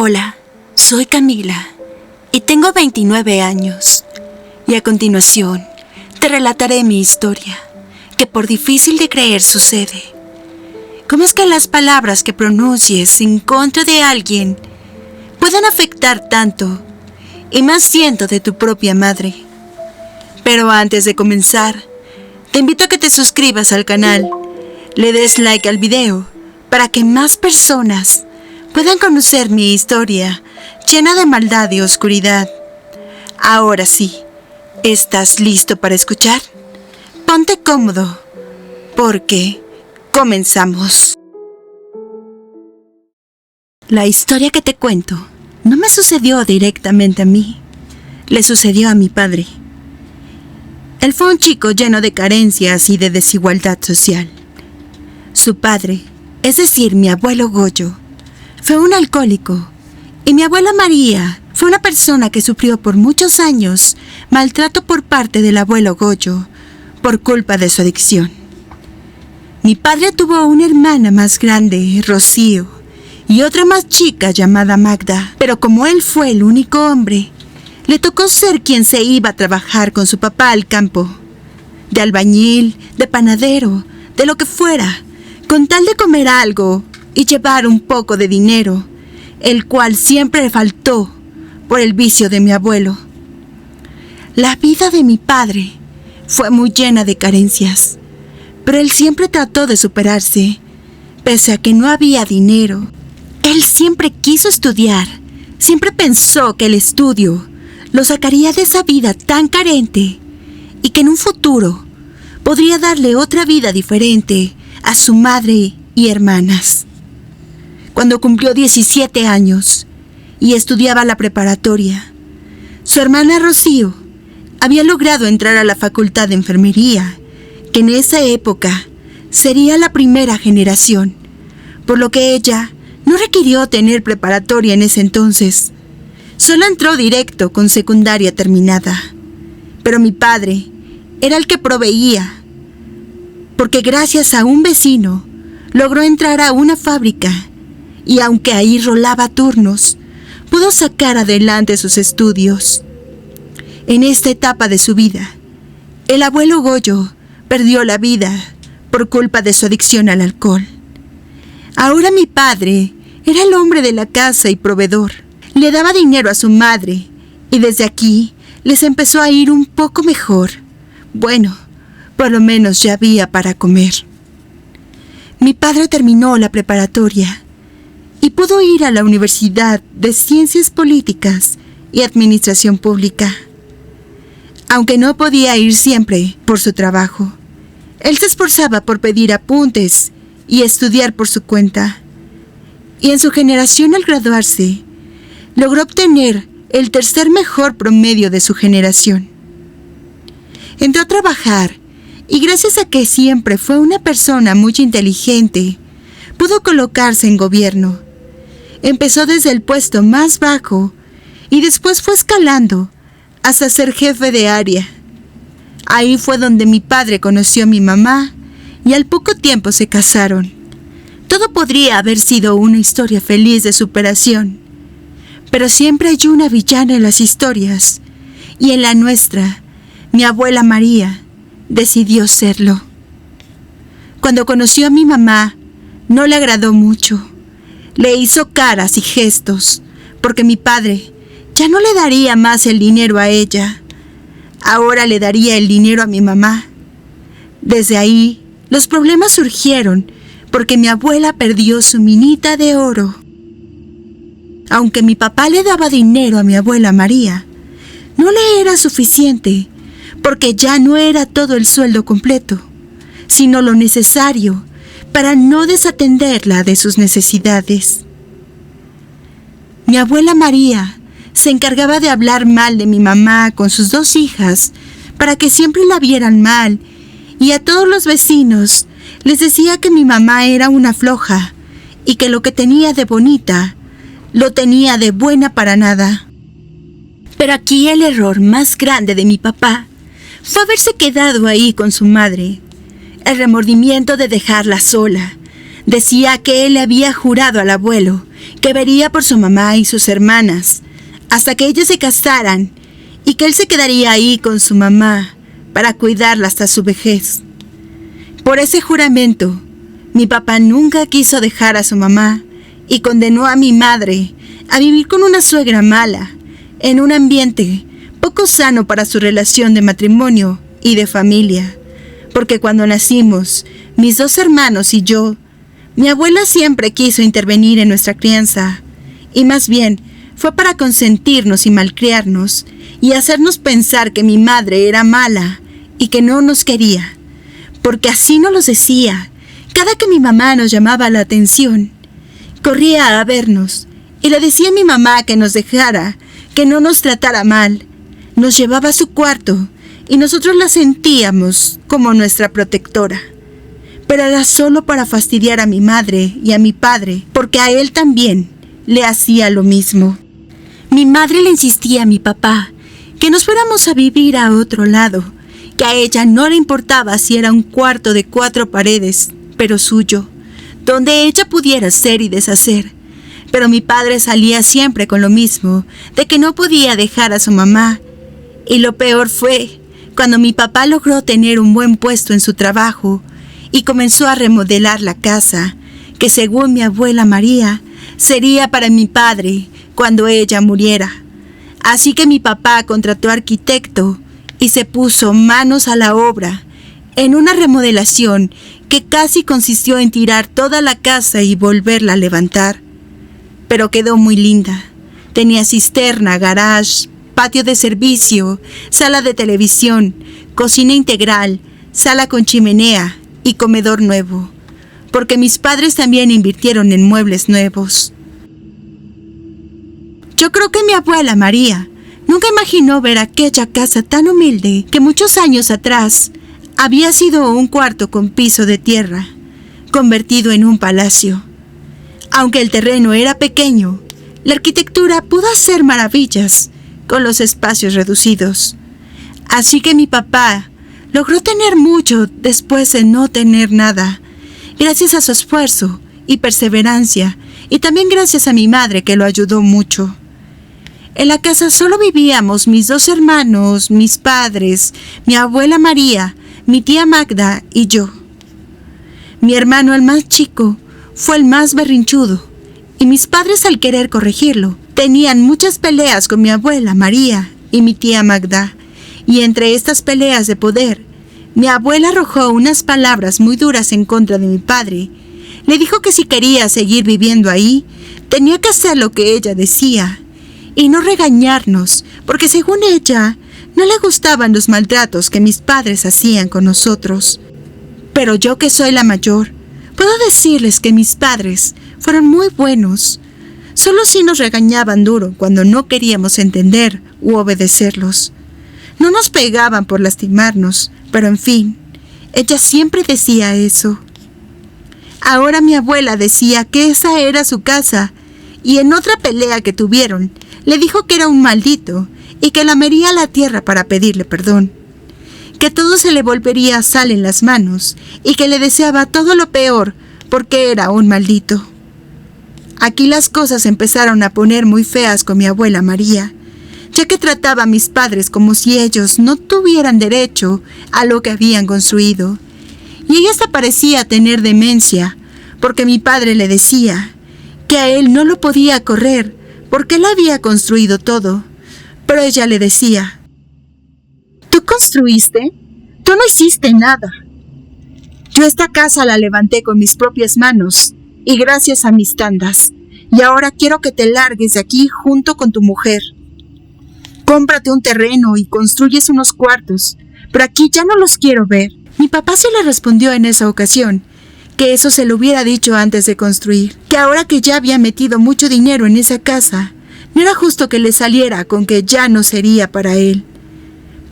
Hola, soy Camila y tengo 29 años. Y a continuación te relataré mi historia, que por difícil de creer sucede. ¿Cómo es que las palabras que pronuncies en contra de alguien pueden afectar tanto, y más siendo de tu propia madre? Pero antes de comenzar, te invito a que te suscribas al canal, le des like al video, para que más personas puedan conocer mi historia llena de maldad y oscuridad. Ahora sí, ¿estás listo para escuchar? Ponte cómodo, porque comenzamos. La historia que te cuento no me sucedió directamente a mí, le sucedió a mi padre. Él fue un chico lleno de carencias y de desigualdad social. Su padre, es decir, mi abuelo Goyo, fue un alcohólico, y mi abuela María fue una persona que sufrió por muchos años maltrato por parte del abuelo Goyo por culpa de su adicción. Mi padre tuvo una hermana más grande, Rocío, y otra más chica llamada Magda, pero como él fue el único hombre, le tocó ser quien se iba a trabajar con su papá al campo, de albañil, de panadero, de lo que fuera, con tal de comer algo y llevar un poco de dinero, el cual siempre le faltó por el vicio de mi abuelo. La vida de mi padre fue muy llena de carencias, pero él siempre trató de superarse, pese a que no había dinero. Él siempre quiso estudiar, siempre pensó que el estudio lo sacaría de esa vida tan carente y que en un futuro podría darle otra vida diferente a su madre y hermanas. Cuando cumplió 17 años y estudiaba la preparatoria, su hermana Rocío había logrado entrar a la facultad de enfermería, que en esa época sería la primera generación, por lo que ella no requirió tener preparatoria en ese entonces. Solo entró directo con secundaria terminada. Pero mi padre era el que proveía, porque gracias a un vecino logró entrar a una fábrica y aunque ahí rolaba turnos, pudo sacar adelante sus estudios. En esta etapa de su vida, el abuelo Goyo perdió la vida por culpa de su adicción al alcohol. Ahora mi padre era el hombre de la casa y proveedor. Le daba dinero a su madre y desde aquí les empezó a ir un poco mejor. Bueno, por lo menos ya había para comer. Mi padre terminó la preparatoria y pudo ir a la Universidad de Ciencias Políticas y Administración Pública. Aunque no podía ir siempre por su trabajo, él se esforzaba por pedir apuntes y estudiar por su cuenta. Y en su generación, al graduarse, logró obtener el tercer mejor promedio de su generación. Entró a trabajar y gracias a que siempre fue una persona muy inteligente, pudo colocarse en gobierno. Empezó desde el puesto más bajo y después fue escalando hasta ser jefe de área. Ahí fue donde mi padre conoció a mi mamá y al poco tiempo se casaron. Todo podría haber sido una historia feliz de superación, pero siempre hay una villana en las historias, y en la nuestra, mi abuela María decidió serlo. Cuando conoció a mi mamá, no le agradó mucho. Le hizo caras y gestos, porque mi padre ya no le daría más el dinero a ella. Ahora le daría el dinero a mi mamá. Desde ahí, los problemas surgieron, porque mi abuela perdió su minita de oro. Aunque mi papá le daba dinero a mi abuela María, no le era suficiente, porque ya no era todo el sueldo completo, sino lo necesario para no desatenderla de sus necesidades. Mi abuela María se encargaba de hablar mal de mi mamá con sus dos hijas para que siempre la vieran mal, y a todos los vecinos les decía que mi mamá era una floja y que lo que tenía de bonita lo tenía de buena para nada. Pero aquí el error más grande de mi papá fue haberse quedado ahí con su madre. El remordimiento de dejarla sola. Decía que él le había jurado al abuelo que vería por su mamá y sus hermanas hasta que ellas se casaran y que él se quedaría ahí con su mamá para cuidarla hasta su vejez. Por ese juramento, mi papá nunca quiso dejar a su mamá y condenó a mi madre a vivir con una suegra mala, en un ambiente poco sano para su relación de matrimonio y de familia, porque cuando nacimos, mis 2 hermanos y yo, mi abuela siempre quiso intervenir en nuestra crianza, y más bien fue para consentirnos y malcriarnos, y hacernos pensar que mi madre era mala y que no nos quería, porque así nos lo decía. Cada que mi mamá nos llamaba la atención, corría a vernos y le decía a mi mamá que nos dejara, que no nos tratara mal. Nos llevaba a su cuarto y nosotros la sentíamos como nuestra protectora. Pero era solo para fastidiar a mi madre y a mi padre, porque a él también le hacía lo mismo. Mi madre le insistía a mi papá que nos fuéramos a vivir a otro lado, que a ella no le importaba si era un cuarto de 4 paredes, pero suyo, donde ella pudiera hacer y deshacer. Pero mi padre salía siempre con lo mismo, de que no podía dejar a su mamá. Y lo peor fue cuando mi papá logró tener un buen puesto en su trabajo y comenzó a remodelar la casa, que según mi abuela María, sería para mi padre cuando ella muriera. Así que mi papá contrató arquitecto y se puso manos a la obra en una remodelación que casi consistió en tirar toda la casa y volverla a levantar. Pero quedó muy linda. Tenía cisterna, garage, patio de servicio, sala de televisión, cocina integral, sala con chimenea y comedor nuevo, porque mis padres también invirtieron en muebles nuevos. Yo creo que mi abuela María nunca imaginó ver aquella casa tan humilde que muchos años atrás había sido un cuarto con piso de tierra, convertido en un palacio. Aunque el terreno era pequeño, la arquitectura pudo hacer maravillas con los espacios reducidos. Así que mi papá logró tener mucho después de no tener nada, gracias a su esfuerzo y perseverancia, y también gracias a mi madre que lo ayudó mucho. En la casa solo vivíamos mis 2 hermanos, mis padres, mi abuela María, mi tía Magda y yo. Mi hermano, el más chico, fue el más berrinchudo, y mis padres, al querer corregirlo, tenían muchas peleas con mi abuela María y mi tía Magda, y entre estas peleas de poder, mi abuela arrojó unas palabras muy duras en contra de mi padre. Le dijo que si quería seguir viviendo ahí, tenía que hacer lo que ella decía, y no regañarnos, porque según ella, no le gustaban los maltratos que mis padres hacían con nosotros. Pero yo, que soy la mayor, puedo decirles que mis padres fueron muy buenos. Solo sí nos regañaban duro cuando no queríamos entender u obedecerlos. No nos pegaban por lastimarnos, pero en fin, ella siempre decía eso. Ahora mi abuela decía que esa era su casa, y en otra pelea que tuvieron, le dijo que era un maldito y que lamería la tierra para pedirle perdón, que todo se le volvería sal en las manos y que le deseaba todo lo peor porque era un maldito. Aquí las cosas empezaron a poner muy feas con mi abuela María, ya que trataba a mis padres como si ellos no tuvieran derecho a lo que habían construido, y ella hasta parecía tener demencia, porque mi padre le decía que a él no lo podía correr porque él había construido todo, pero ella le decía: ¿tú construiste? Tú no hiciste nada. Yo esta casa la levanté con mis propias manos y gracias a mis tandas, y ahora quiero que te largues de aquí junto con tu mujer. Cómprate un terreno y construyes unos cuartos, pero aquí ya no los quiero ver. Mi papá sí le respondió en esa ocasión que eso se lo hubiera dicho antes de construir, que ahora que ya había metido mucho dinero en esa casa, no era justo que le saliera con que ya no sería para él.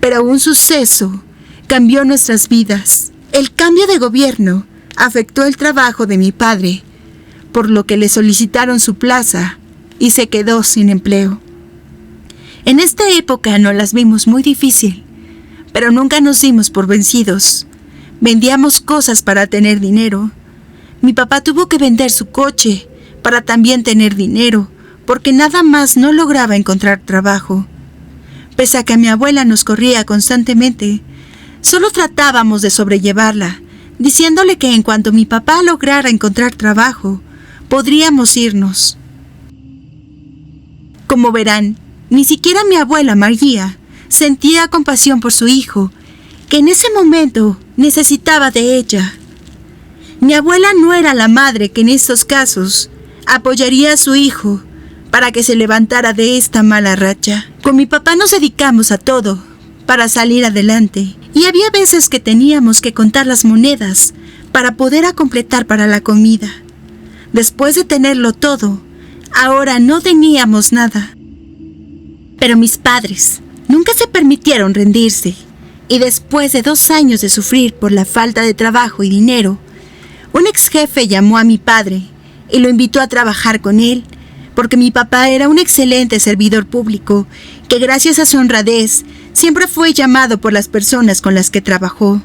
Pero un suceso cambió nuestras vidas. El cambio de gobierno afectó el trabajo de mi padre, por lo que le solicitaron su plaza y se quedó sin empleo. En esta época nos las vimos muy difícil, pero nunca nos dimos por vencidos. Vendíamos cosas para tener dinero. Mi papá tuvo que vender su coche para también tener dinero, porque nada más no lograba encontrar trabajo. Pese a que mi abuela nos corría constantemente, solo tratábamos de sobrellevarla, diciéndole que en cuanto mi papá lograra encontrar trabajo, podríamos irnos. Como verán, ni siquiera mi abuela María sentía compasión por su hijo, que en ese momento necesitaba de ella. Mi abuela no era la madre que en estos casos apoyaría a su hijo para que se levantara de esta mala racha. Con mi papá nos dedicamos a todo para salir adelante, y había veces que teníamos que contar las monedas para poder completar para la comida. Después de tenerlo todo, ahora no teníamos nada. Pero mis padres nunca se permitieron rendirse, y después de 2 años de sufrir por la falta de trabajo y dinero, un ex jefe llamó a mi padre y lo invitó a trabajar con él, porque mi papá era un excelente servidor público que gracias a su honradez siempre fue llamado por las personas con las que trabajó.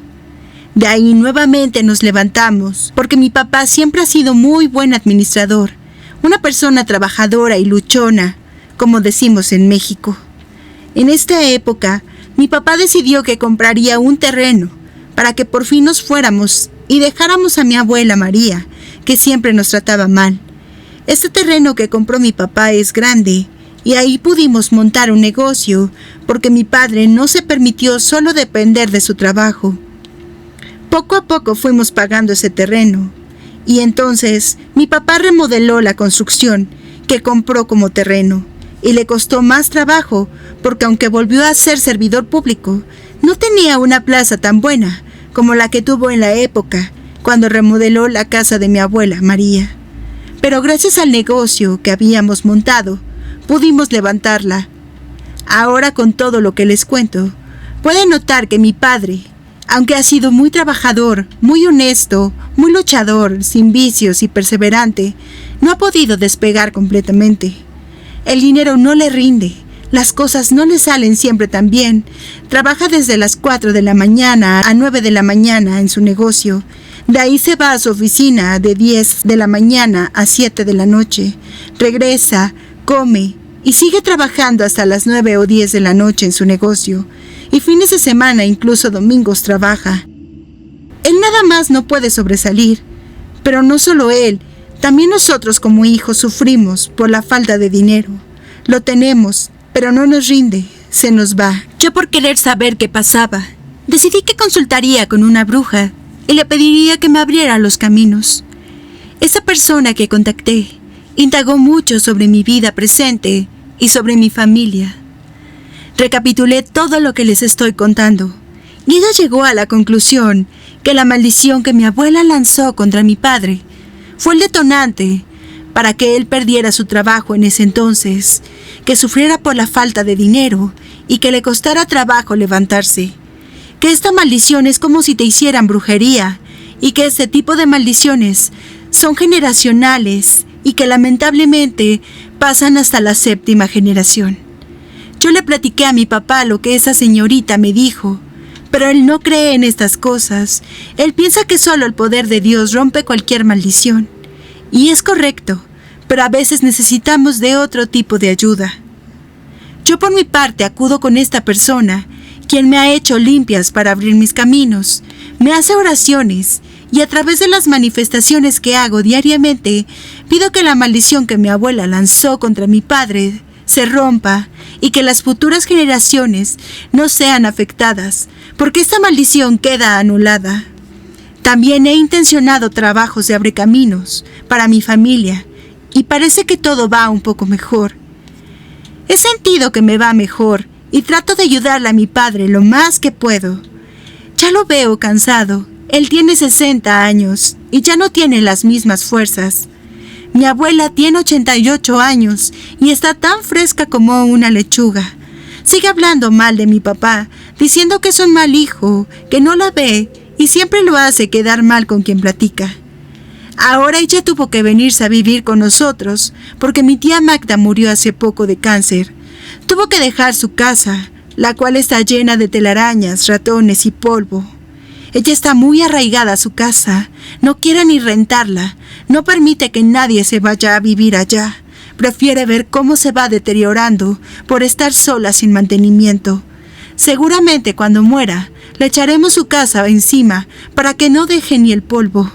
De ahí nuevamente nos levantamos, porque mi papá siempre ha sido muy buen administrador, una persona trabajadora y luchona, como decimos en México. En esta época, mi papá decidió que compraría un terreno para que por fin nos fuéramos y dejáramos a mi abuela María, que siempre nos trataba mal. Este terreno que compró mi papá es grande, y ahí pudimos montar un negocio, porque mi padre no se permitió solo depender de su trabajo. Poco a poco fuimos pagando ese terreno, y entonces mi papá remodeló la construcción que compró como terreno, y le costó más trabajo, porque aunque volvió a ser servidor público, no tenía una plaza tan buena como la que tuvo en la época cuando remodeló la casa de mi abuela María. Pero gracias al negocio que habíamos montado, pudimos levantarla. Ahora, con todo lo que les cuento, pueden notar que mi padre, aunque ha sido muy trabajador, muy honesto, muy luchador, sin vicios y perseverante, no ha podido despegar completamente. El dinero no le rinde, las cosas no le salen siempre tan bien. Trabaja desde las 4 de la mañana a 9 de la mañana en su negocio. De ahí se va a su oficina de 10 de la mañana a 7 de la noche. Regresa, come y sigue trabajando hasta las 9 o 10 de la noche en su negocio. Y fines de semana, incluso domingos, trabaja. Él nada más no puede sobresalir. Pero no solo él, también nosotros como hijos sufrimos por la falta de dinero. Lo tenemos, pero no nos rinde, se nos va. Yo, por querer saber qué pasaba, decidí que consultaría con una bruja y le pediría que me abriera los caminos. Esa persona que contacté indagó mucho sobre mi vida presente y sobre mi familia. Recapitulé todo lo que les estoy contando, y ella llegó a la conclusión que la maldición que mi abuela lanzó contra mi padre fue el detonante para que él perdiera su trabajo en ese entonces, que sufriera por la falta de dinero y que le costara trabajo levantarse. Que esta maldición es como si te hicieran brujería, y que este tipo de maldiciones son generacionales y que lamentablemente pasan hasta la 7ª generación. Yo le platiqué a mi papá lo que esa señorita me dijo, pero él no cree en estas cosas. Él piensa que solo el poder de Dios rompe cualquier maldición. Y es correcto, pero a veces necesitamos de otro tipo de ayuda. Yo por mi parte acudo con esta persona, quien me ha hecho limpias para abrir mis caminos, me hace oraciones, y a través de las manifestaciones que hago diariamente, pido que la maldición que mi abuela lanzó contra mi padre se rompa y que las futuras generaciones no sean afectadas, porque esta maldición queda anulada. También he intencionado trabajos de abrecaminos para mi familia, y parece que todo va un poco mejor. He sentido que me va mejor, y trato de ayudarle a mi padre lo más que puedo. Ya lo veo cansado. Él tiene 60 años y ya no tiene las mismas fuerzas. Mi abuela tiene 88 años y está tan fresca como una lechuga. Sigue hablando mal de mi papá, diciendo que es un mal hijo, que no la ve y siempre lo hace quedar mal con quien platica. Ahora ella tuvo que venirse a vivir con nosotros porque mi tía Magda murió hace poco de cáncer. Tuvo que dejar su casa, la cual está llena de telarañas, ratones y polvo. Ella está muy arraigada a su casa, no quiere ni rentarla, No permite que nadie se vaya a vivir allá. Prefiere ver cómo se va deteriorando por estar sola sin mantenimiento. Seguramente cuando muera, le echaremos su casa encima para que no deje ni el polvo.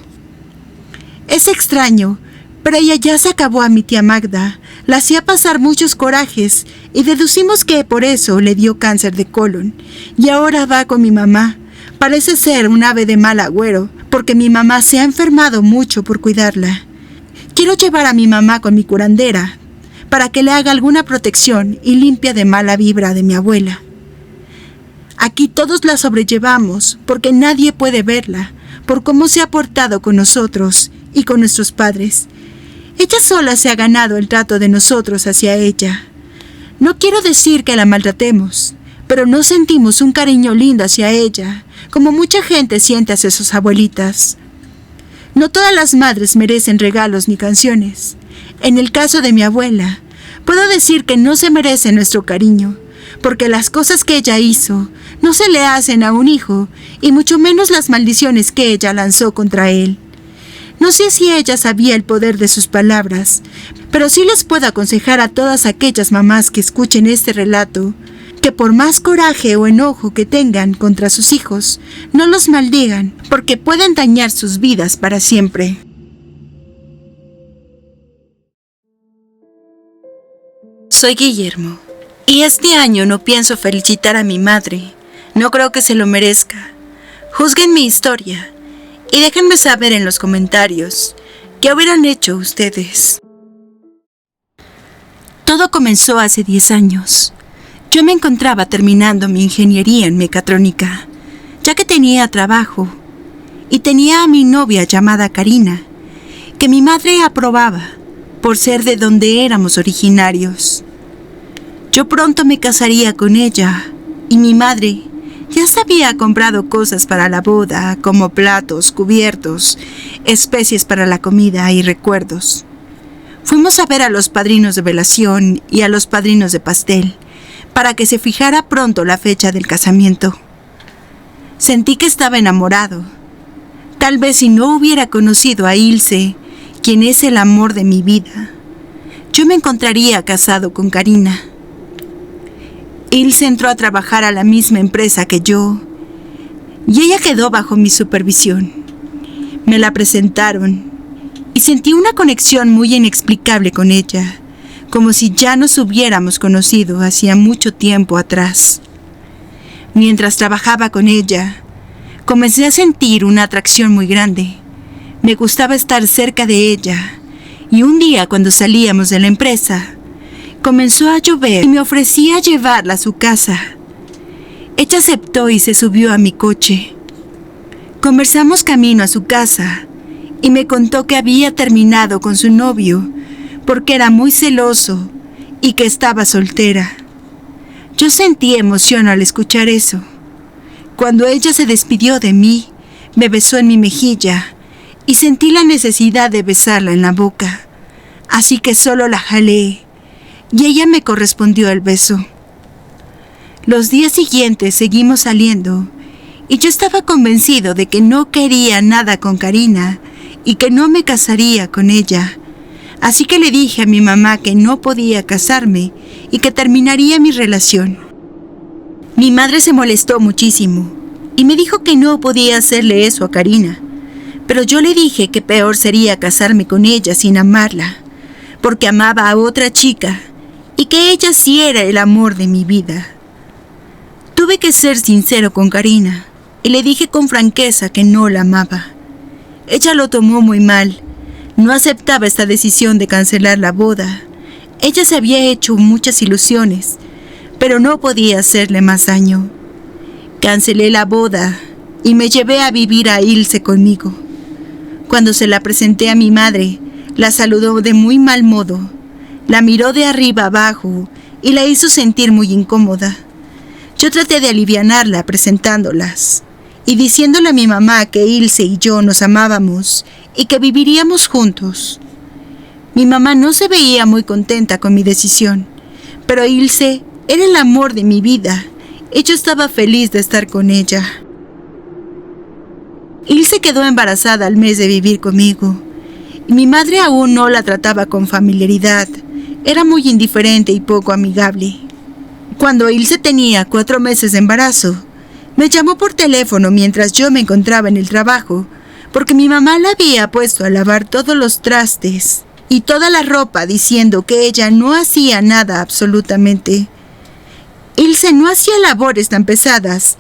Es extraño, pero ella ya se acabó a mi tía Magda. La hacía pasar muchos corajes y deducimos que por eso le dio cáncer de colon. Y ahora va con mi mamá. Parece ser un ave de mal agüero, porque mi mamá se ha enfermado mucho por cuidarla. Quiero llevar a mi mamá con mi curandera para que le haga alguna protección y limpia de mala vibra de mi abuela. Aquí todos la sobrellevamos porque nadie puede verla por cómo se ha portado con nosotros y con nuestros padres. Ella sola se ha ganado el trato de nosotros hacia ella. No quiero decir que la maltratemos, pero no sentimos un cariño lindo hacia ella, como mucha gente siente hacia sus abuelitas. No todas las madres merecen regalos ni canciones. En el caso de mi abuela, puedo decir que no se merece nuestro cariño, porque las cosas que ella hizo no se le hacen a un hijo, y mucho menos las maldiciones que ella lanzó contra él. No sé si ella sabía el poder de sus palabras, pero sí les puedo aconsejar a todas aquellas mamás que escuchen este relato, que por más coraje o enojo que tengan contra sus hijos, no los maldigan, porque pueden dañar sus vidas para siempre. Soy Guillermo, y este año no pienso felicitar a mi madre. No creo que se lo merezca. Juzguen mi historia y déjenme saber en los comentarios qué hubieran hecho ustedes. Todo comenzó hace 10 años. Yo me encontraba terminando mi ingeniería en mecatrónica, ya que tenía trabajo, y tenía a mi novia llamada Karina, que mi madre aprobaba por ser de donde éramos originarios. Yo pronto me casaría con ella, y mi madre ya se había comprado cosas para la boda, como platos, cubiertos, especies para la comida y recuerdos. Fuimos a ver a los padrinos de velación y a los padrinos de pastel, para que se fijara pronto la fecha del casamiento. Sentí que estaba enamorado. Tal vez si no hubiera conocido a Ilse, quien es el amor de mi vida, yo me encontraría casado con Karina. Ilse entró a trabajar a la misma empresa que yo, y ella quedó bajo mi supervisión. Me la presentaron, y sentí una conexión muy inexplicable con ella, como si ya nos hubiéramos conocido hacía mucho tiempo atrás. Mientras trabajaba con ella, comencé a sentir una atracción muy grande. Me gustaba estar cerca de ella, y un día cuando salíamos de la empresa, comenzó a llover y me ofrecía llevarla a su casa. Ella aceptó y se subió a mi coche. Conversamos camino a su casa y me contó que había terminado con su novio porque era muy celoso y que estaba soltera. Yo sentí emoción al escuchar eso. Cuando ella se despidió de mí, me besó en mi mejilla y sentí la necesidad de besarla en la boca, así que solo la jalé y ella me correspondió el beso. Los días siguientes seguimos saliendo y yo estaba convencido de que no quería nada con Karina y que no me casaría con ella. Así que le dije a mi mamá que no podía casarme y que terminaría mi relación. Mi madre se molestó muchísimo y me dijo que no podía hacerle eso a Karina, pero yo le dije que peor sería casarme con ella sin amarla, porque amaba a otra chica y que ella sí era el amor de mi vida. Tuve que ser sincero con Karina y le dije con franqueza que no la amaba. Ella lo tomó muy mal. No aceptaba esta decisión de cancelar la boda. Ella se había hecho muchas ilusiones, pero no podía hacerle más daño. Cancelé la boda y me llevé a vivir a Ilse conmigo. Cuando se la presenté a mi madre, la saludó de muy mal modo. La miró de arriba abajo y la hizo sentir muy incómoda. Yo traté de alivianarla presentándolas y diciéndole a mi mamá que Ilse y yo nos amábamos y que viviríamos juntos. Mi mamá no se veía muy contenta con mi decisión, pero Ilse era el amor de mi vida y yo estaba feliz de estar con ella. Ilse quedó embarazada al mes de vivir conmigo y mi madre aún no la trataba con familiaridad. Era muy indiferente y poco amigable. Cuando Ilse tenía 4 meses de embarazo, me llamó por teléfono mientras yo me encontraba en el trabajo, porque mi mamá la había puesto a lavar todos los trastes y toda la ropa, diciendo que ella no hacía nada absolutamente. Ilse no hacía labores tan pesadas,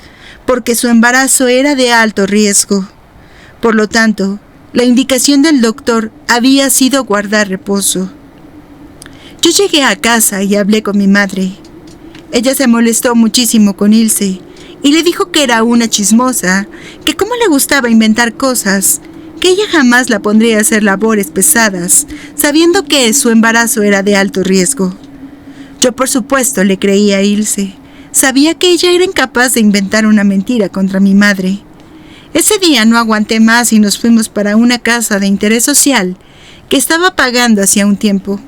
porque su embarazo era de alto riesgo. Por lo tanto, la indicación del doctor había sido guardar reposo. Yo llegué a casa y hablé con mi madre. Ella se molestó muchísimo con Ilse y le dijo que era una chismosa, que cómo le gustaba inventar cosas, que ella jamás la pondría a hacer labores pesadas, sabiendo que su embarazo era de alto riesgo. Yo, por supuesto, le creía a Ilse. Sabía que ella era incapaz de inventar una mentira contra mi madre. Ese día no aguanté más y nos fuimos para una casa de interés social que estaba pagando hacía un tiempo.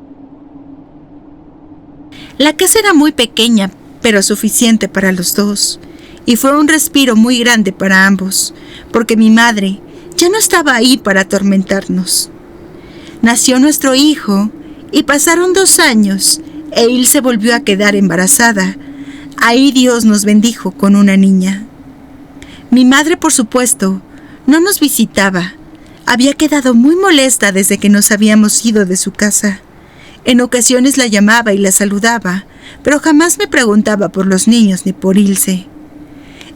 La casa era muy pequeña, pero suficiente para los dos, y fue un respiro muy grande para ambos, porque mi madre ya no estaba ahí para atormentarnos. Nació nuestro hijo, y pasaron 2 años, e Ilse volvió a quedar embarazada. Ahí Dios nos bendijo con una niña. Mi madre, por supuesto, no nos visitaba. Había quedado muy molesta desde que nos habíamos ido de su casa. En ocasiones la llamaba y la saludaba, pero jamás me preguntaba por los niños ni por Ilse.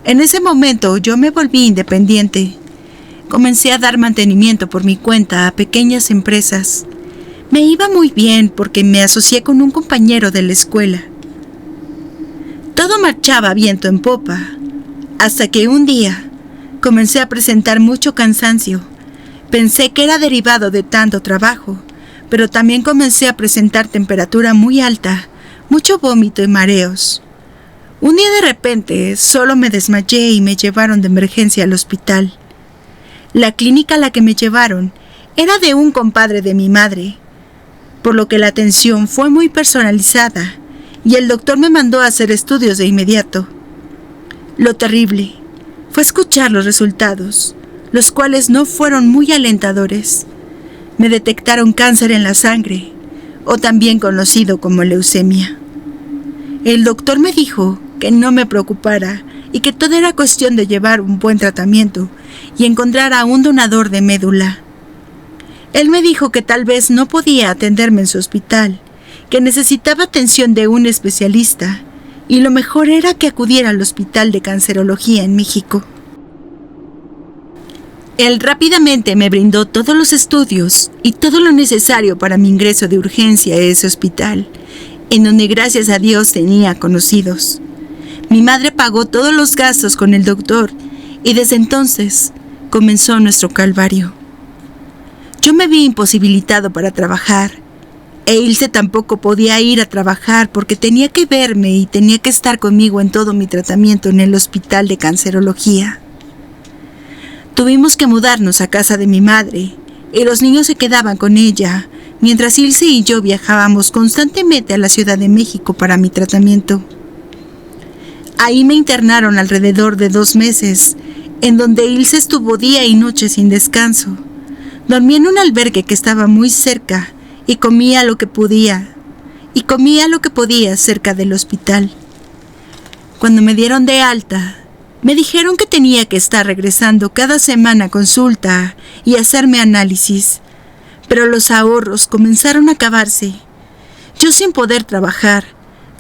En ese momento yo me volví independiente. Comencé a dar mantenimiento por mi cuenta a pequeñas empresas. Me iba muy bien porque me asocié con un compañero de la escuela. Todo marchaba viento en popa, hasta que un día comencé a presentar mucho cansancio. Pensé que era derivado de tanto trabajo, pero también comencé a presentar temperatura muy alta, mucho vómito y mareos. Un día de repente solo me desmayé y me llevaron de emergencia al hospital. La clínica a la que me llevaron era de un compadre de mi madre, por lo que la atención fue muy personalizada y el doctor me mandó a hacer estudios de inmediato. Lo terrible fue escuchar los resultados, los cuales no fueron muy alentadores. Me detectaron cáncer en la sangre, o también conocido como leucemia. El doctor me dijo que no me preocupara y que todo era cuestión de llevar un buen tratamiento y encontrar a un donador de médula. Él me dijo que tal vez no podía atenderme en su hospital, que necesitaba atención de un especialista y lo mejor era que acudiera al Hospital de Cancerología en México. Él rápidamente me brindó todos los estudios y todo lo necesario para mi ingreso de urgencia a ese hospital, en donde gracias a Dios tenía conocidos. Mi madre pagó todos los gastos con el doctor y desde entonces comenzó nuestro calvario. Yo me vi imposibilitado para trabajar e Ilse tampoco podía ir a trabajar porque tenía que verme y tenía que estar conmigo en todo mi tratamiento en el Hospital de Cancerología. Tuvimos que mudarnos a casa de mi madre y los niños se quedaban con ella, mientras Ilse y yo viajábamos constantemente a la Ciudad de México para mi tratamiento. Ahí me internaron alrededor de 2 meses, en donde Ilse estuvo día y noche sin descanso. Dormí en un albergue que estaba muy cerca y comía lo que podía cerca del hospital. Cuando me dieron de alta, me dijeron que tenía que estar regresando cada semana a consulta y hacerme análisis, pero los ahorros comenzaron a acabarse. Yo sin poder trabajar,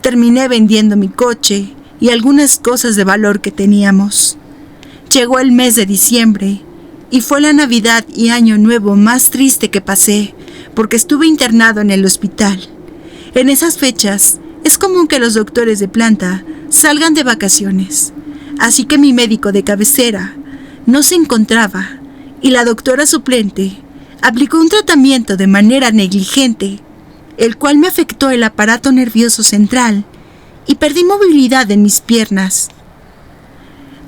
terminé vendiendo mi coche y algunas cosas de valor que teníamos. Llegó el mes de diciembre y fue la Navidad y Año Nuevo más triste que pasé porque estuve internado en el hospital. En esas fechas es común que los doctores de planta salgan de vacaciones, así que mi médico de cabecera no se encontraba y la doctora suplente aplicó un tratamiento de manera negligente, el cual me afectó el aparato nervioso central y perdí movilidad en mis piernas.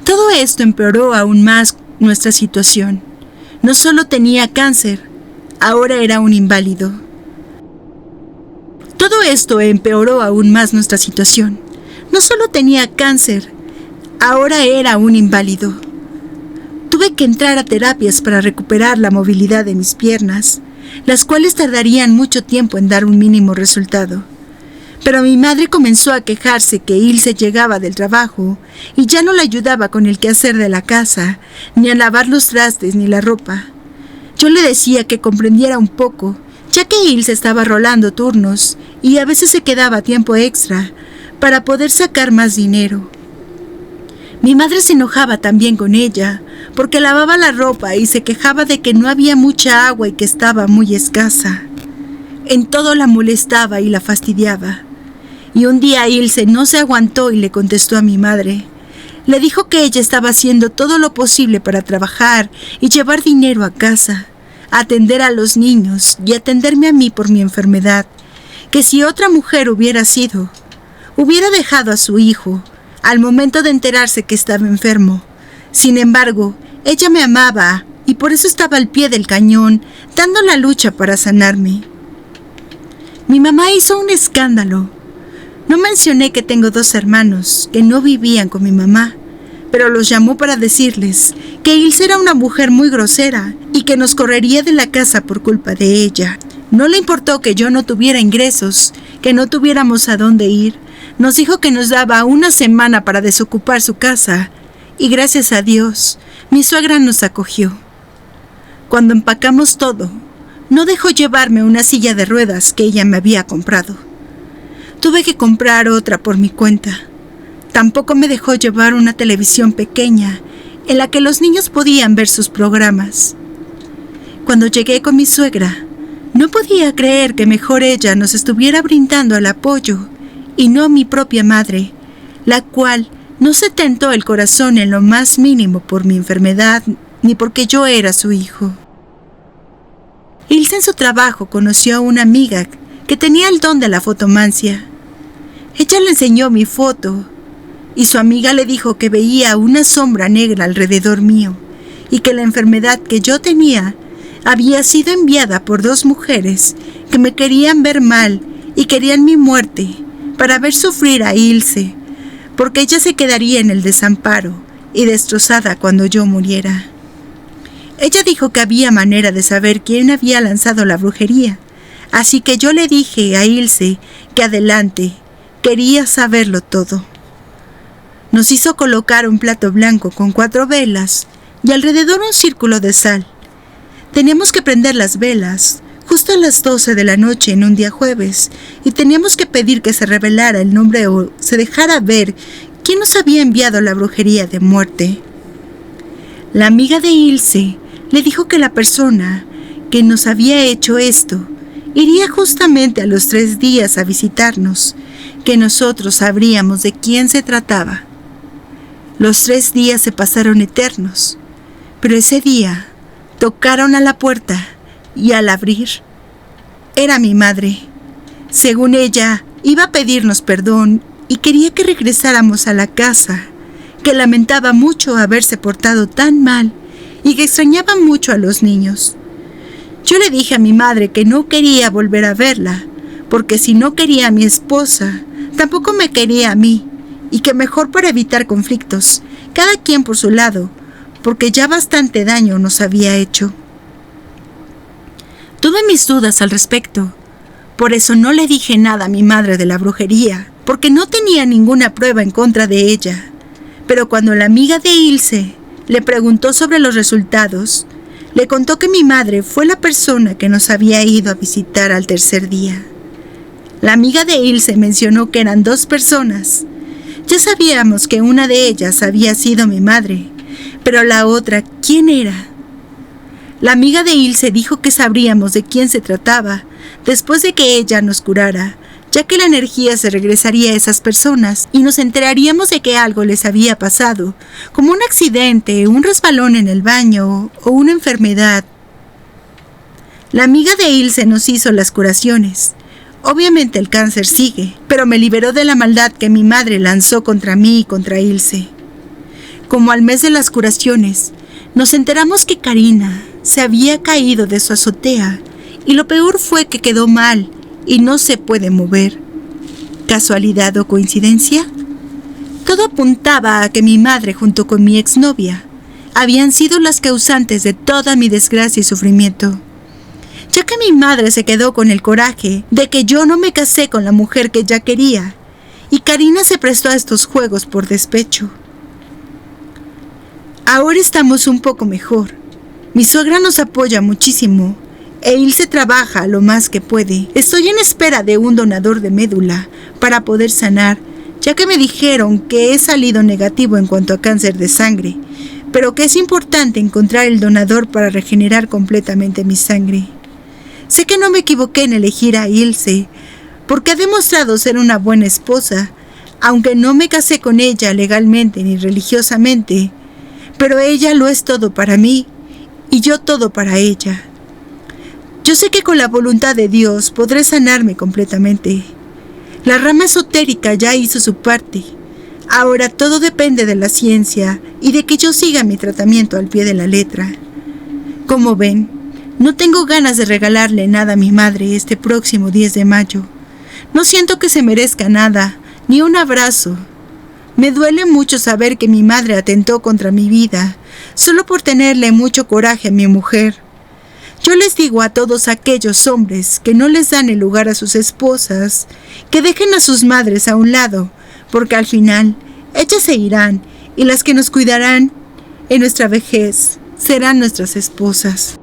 Todo esto empeoró aún más nuestra situación. No solo tenía cáncer, ahora era un inválido. Todo esto empeoró aún más nuestra situación. No solo tenía cáncer, ahora era un inválido. Tuve que entrar a terapias para recuperar la movilidad de mis piernas, las cuales tardarían mucho tiempo en dar un mínimo resultado. Pero mi madre comenzó a quejarse que Ilse llegaba del trabajo y ya no la ayudaba con el quehacer de la casa, ni a lavar los trastes ni la ropa. Yo le decía que comprendiera un poco, ya que Ilse estaba rolando turnos y a veces se quedaba tiempo extra para poder sacar más dinero. Mi madre se enojaba también con ella, porque lavaba la ropa y se quejaba de que no había mucha agua y que estaba muy escasa. En todo la molestaba y la fastidiaba. Y un día Ilse no se aguantó y le contestó a mi madre. Le dijo que ella estaba haciendo todo lo posible para trabajar y llevar dinero a casa, atender a los niños y atenderme a mí por mi enfermedad, que si otra mujer hubiera dejado a su hijo al momento de enterarse que estaba enfermo. Sin embargo, ella me amaba y por eso estaba al pie del cañón, dando la lucha para sanarme. Mi mamá hizo un escándalo. No mencioné que tengo 2 hermanos que no vivían con mi mamá, pero los llamó para decirles que Ilse era una mujer muy grosera y que nos correría de la casa por culpa de ella. No le importó que yo no tuviera ingresos, que no tuviéramos a dónde ir. Nos dijo que nos daba una semana para desocupar su casa y gracias a Dios, mi suegra nos acogió. Cuando empacamos todo, no dejó llevarme una silla de ruedas que ella me había comprado. Tuve que comprar otra por mi cuenta. Tampoco me dejó llevar una televisión pequeña en la que los niños podían ver sus programas. Cuando llegué con mi suegra, no podía creer que mejor ella nos estuviera brindando el apoyo y no mi propia madre, la cual no se tentó el corazón en lo más mínimo por mi enfermedad ni porque yo era su hijo. Ilse en su trabajo conoció a una amiga que tenía el don de la fotomancia. Ella le enseñó mi foto y su amiga le dijo que veía una sombra negra alrededor mío y que la enfermedad que yo tenía había sido enviada por 2 mujeres que me querían ver mal y querían mi muerte para ver sufrir a Ilse, porque ella se quedaría en el desamparo y destrozada cuando yo muriera. Ella dijo que había manera de saber quién había lanzado la brujería, así que yo le dije a Ilse que adelante, quería saberlo todo. Nos hizo colocar un plato blanco con 4 velas y alrededor un círculo de sal. Teníamos que prender las velas justo a las 12 de la noche en un día jueves y teníamos que pedir que se revelara el nombre o se dejara ver quién nos había enviado la brujería de muerte. La amiga de Ilse le dijo que la persona que nos había hecho esto iría justamente a los 3 días a visitarnos, que nosotros sabríamos de quién se trataba. Los 3 días se pasaron eternos, pero ese día tocaron a la puerta y al abrir, era mi madre. Según ella, iba a pedirnos perdón y quería que regresáramos a la casa, que lamentaba mucho haberse portado tan mal y que extrañaba mucho a los niños. Yo le dije a mi madre que no quería volver a verla, porque si no quería a mi esposa, tampoco me quería a mí, y que mejor para evitar conflictos, cada quien por su lado, porque ya bastante daño nos había hecho. Tuve mis dudas al respecto, por eso no le dije nada a mi madre de la brujería, porque no tenía ninguna prueba en contra de ella. Pero cuando la amiga de Ilse le preguntó sobre los resultados, le contó que mi madre fue la persona que nos había ido a visitar al 3er día. La amiga de Ilse mencionó que eran 2 personas. Ya sabíamos que una de ellas había sido mi madre, pero la otra, ¿quién era? La amiga de Ilse dijo que sabríamos de quién se trataba después de que ella nos curara, ya que la energía se regresaría a esas personas y nos enteraríamos de que algo les había pasado, como un accidente, un resbalón en el baño o una enfermedad. La amiga de Ilse nos hizo las curaciones. Obviamente el cáncer sigue, pero me liberó de la maldad que mi madre lanzó contra mí y contra Ilse. Como al mes de las curaciones, nos enteramos que Karina se había caído de su azotea y lo peor fue que quedó mal y no se puede mover. ¿Casualidad o coincidencia? Todo apuntaba a que mi madre junto con mi exnovia habían sido las causantes de toda mi desgracia y sufrimiento, ya que mi madre se quedó con el coraje de que yo no me casé con la mujer que ella quería, y Karina se prestó a estos juegos por despecho. Ahora estamos un poco mejor. Mi suegra nos apoya muchísimo e Ilse trabaja lo más que puede. Estoy en espera de un donador de médula para poder sanar, ya que me dijeron que he salido negativo en cuanto a cáncer de sangre, pero que es importante encontrar el donador para regenerar completamente mi sangre. Sé que no me equivoqué en elegir a Ilse, porque ha demostrado ser una buena esposa, aunque no me casé con ella legalmente ni religiosamente, pero ella lo es todo para mí y yo todo para ella. Yo sé que con la voluntad de Dios podré sanarme completamente. La rama esotérica ya hizo su parte. Ahora todo depende de la ciencia y de que yo siga mi tratamiento al pie de la letra. Como ven, no tengo ganas de regalarle nada a mi madre este próximo 10 de mayo. No siento que se merezca nada, ni un abrazo. Me duele mucho saber que mi madre atentó contra mi vida, solo por tenerle mucho coraje a mi mujer. Yo les digo a todos aquellos hombres que no les dan el lugar a sus esposas, que dejen a sus madres a un lado, porque al final ellas se irán y las que nos cuidarán en nuestra vejez serán nuestras esposas.